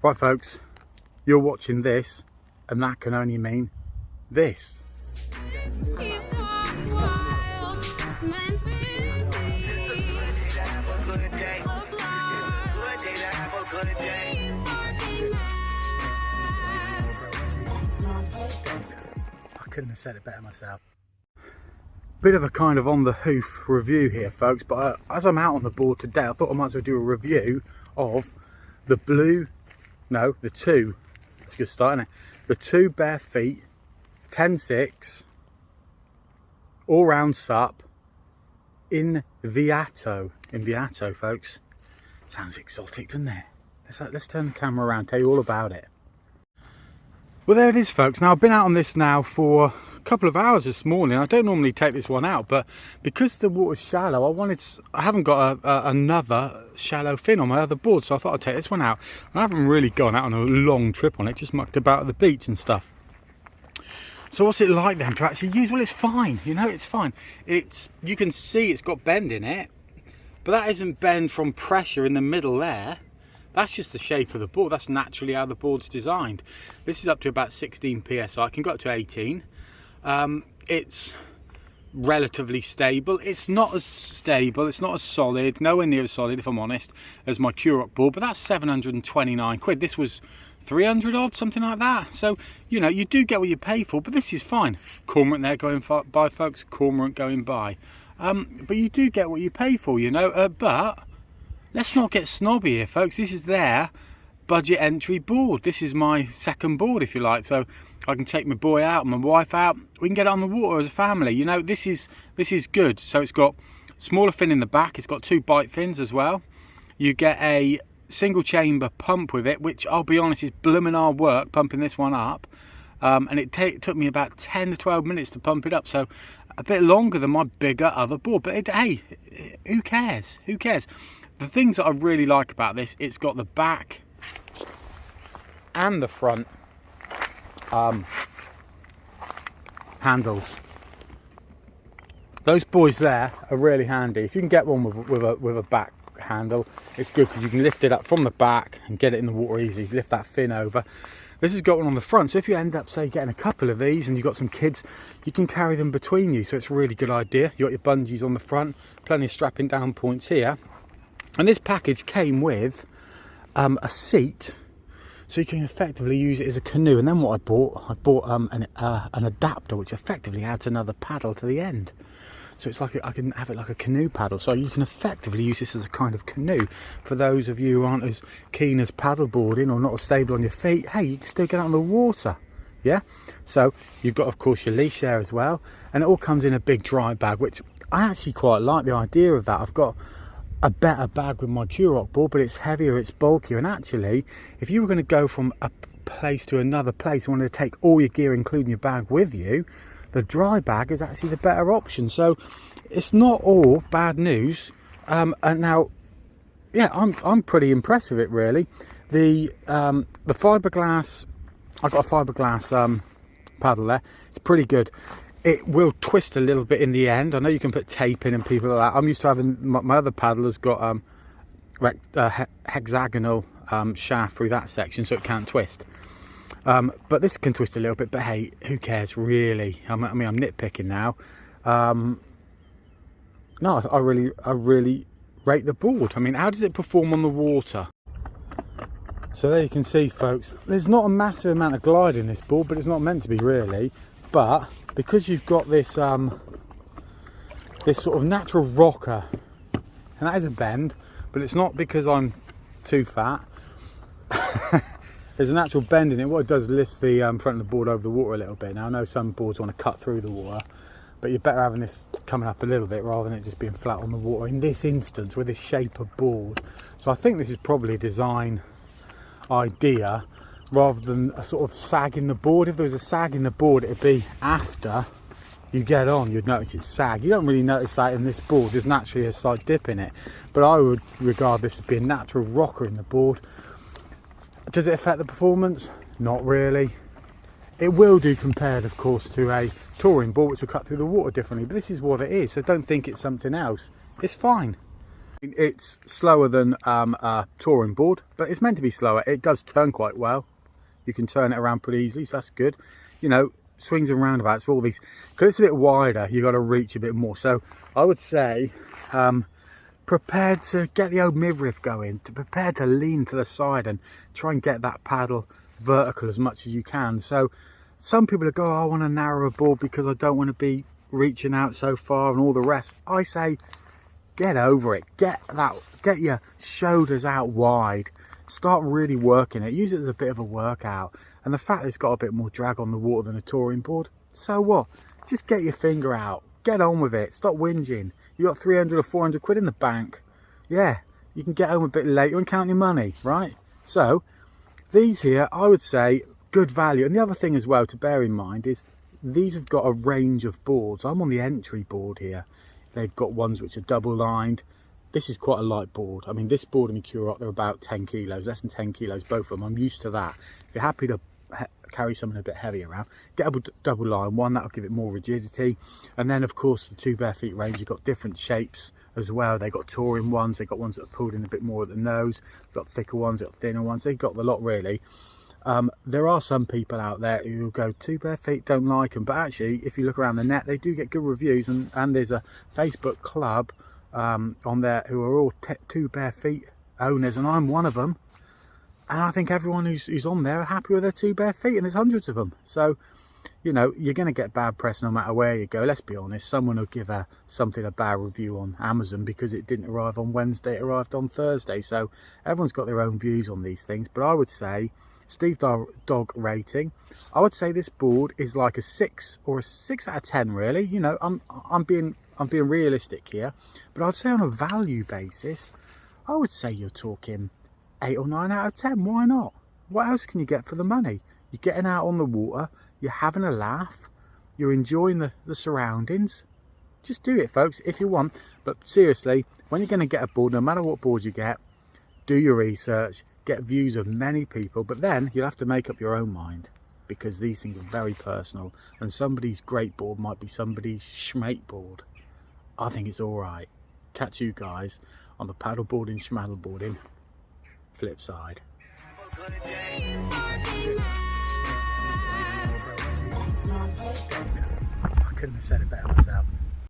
Right folks, you're watching this and that can only mean this. I couldn't have said it better myself. Bit of a kind of on the hoof review here folks, but as I'm out on the board today I thought I might as well do a review of the two, it's a good start, isn't it? The two bare feet 10.6 all-round sup Inviato folks. Sounds exotic, doesn't it? Let's turn the camera around, tell you all about it. Well, there it is folks. Now I've been out on this now for a couple of hours this morning. I don't normally take this one out, but because the water's shallow, I haven't got another shallow fin on my other board, so I thought I'd take this one out. And I haven't really gone out on a long trip on it, just mucked about at the beach and stuff. So what's it like then to actually use? Well, it's fine, you know, it's fine. You can see it's got bend in it, but that isn't bend from pressure in the middle there. That's just the shape of the board. That's naturally how the board's designed. This is up to about 16 psi. I can go up to 18. It's relatively stable. It's not as stable, it's not as solid, nowhere near as solid if I'm honest, as my Curok board, but that's 729 quid. This was 300 odd, something like that. So, you know, you do get what you pay for, but this is fine. Cormorant there going by folks, cormorant going by. But you do get what you pay for, you know, but let's not get snobby here folks. This is their budget entry board. This is my second board if you like, so I can take my boy out and my wife out, we can get it on the water as a family, you know. This is good. So it's got smaller fin in the back, it's got two bite fins as well. You get a single chamber pump with it, which I'll be honest is blooming hard work pumping this one up, and it took me about 10 to 12 minutes to pump it up, so a bit longer than my bigger other board, but hey, who cares, who cares. The things that I really like about this, it's got the back and the front handles. Those boys there are really handy. If you can get one with a back handle, it's good because you can lift it up from the back and get it in the water easy. Lift that fin over. This has got one on the front, so if you end up say getting a couple of these and you've got some kids, you can carry them between you, so it's a really good idea. You got your bungees on the front, plenty of strapping down points here. And this package came with a seat, so you can effectively use it as a canoe. And then what I bought an adapter which effectively adds another paddle to the end. So it's like I can have it like a canoe paddle. So you can effectively use this as a kind of canoe. For those of you who aren't as keen as paddleboarding or not as stable on your feet, hey, you can still get out on the water. Yeah. So you've got of course your leash there as well, and it all comes in a big dry bag, which I actually quite like the idea of that. I've got a better bag with my Curok board, but it's heavier, it's bulkier, and actually if you were going to go from a place to another place and wanted to take all your gear including your bag with you, the dry bag is actually the better option. So it's not all bad news. And now yeah, I'm pretty impressed with it really. The fiberglass, I've got a fiberglass paddle there, it's pretty good. It will twist a little bit in the end. I know you can put tape in and people like that. I'm used to having my other paddle has got hexagonal shaft through that section, so it can't twist. But this can twist a little bit. But hey, who cares really? I mean, I'm nitpicking now. No, I really rate the board. I mean, how does it perform on the water? So there you can see, folks. There's not a massive amount of glide in this board, but it's not meant to be really. But because you've got this this sort of natural rocker, and that is a bend, but it's not because I'm too fat. There's a natural bend in it. What it does is lifts the front of the board over the water a little bit. Now I know some boards want to cut through the water, but you're better having this coming up a little bit rather than it just being flat on the water in this instance with this shape of board. So I think this is probably a design idea rather than a sort of sag in the board. If there was a sag in the board, it'd be after you get on, you'd notice it's sag. You don't really notice that in this board. There's naturally a slight dip in it, but I would regard this as being a natural rocker in the board. Does it affect the performance? Not really. It will do compared of course to a touring board which will cut through the water differently, but this is what it is, so don't think it's something else. It's fine. It's slower than a touring board, but it's meant to be slower. It does turn quite well. You can turn it around pretty easily, so that's good. You know, swings and roundabouts for all these. Because it's a bit wider, you've got to reach a bit more. So I would say prepared to get the old midriff going, to prepare to lean to the side and try and get that paddle vertical as much as you can. So some people go, oh, I want a narrower board because I don't want to be reaching out so far and all the rest. I say get over it, get your shoulders out wide, start really working it, use it as a bit of a workout. And the fact that it's got a bit more drag on the water than a touring board, so what? Just get your finger out, get on with it, stop whinging. You got 300 or 400 quid in the bank, yeah, you can get home a bit later and count your money, right? So these here, I would say good value. And the other thing as well to bear in mind is these have got a range of boards. I'm on the entry board here. They've got ones which are double lined. This is quite a light board. I mean, this board and my Curot, they're about 10 kilos, less than 10 kilos, both of them. I'm used to that. If you're happy to carry something a bit heavy around, get a double line one, that'll give it more rigidity. And then of course the 2 bare feet range, you've got different shapes as well. They've got touring ones, they've got ones that are pulled in a bit more at the nose, they've got thicker ones, they've got thinner ones, they've got the lot really. There are some people out there who go 2 bare feet, don't like them, but actually if you look around the net they do get good reviews, and there's a Facebook club on there who are all 2 bare feet owners, and I'm one of them, and I think everyone who's on there are happy with their 2 bare feet, and there's hundreds of them. So you know, you're going to get bad press no matter where you go. Let's be honest, someone will give something a bad review on Amazon because it didn't arrive on Wednesday, it arrived on Thursday. So everyone's got their own views on these things, but I would say Steve Dog rating, I would say this board is like a 6 or a 6 out of 10 really. You know, I'm being realistic here, but I'd say on a value basis I would say you're talking 8 or 9 out of 10. Why not? What else can you get for the money? You're getting out on the water, you're having a laugh, you're enjoying the surroundings. Just do it, folks, if you want. But seriously, when you're going to get a board, no matter what board you get, do your research, get views of many people, but then you'll have to make up your own mind, because these things are very personal, and somebody's great board might be somebody's schmate board. I think it's all right. Catch you guys on the paddleboarding, schmaddleboarding flip side. I couldn't have said it better myself.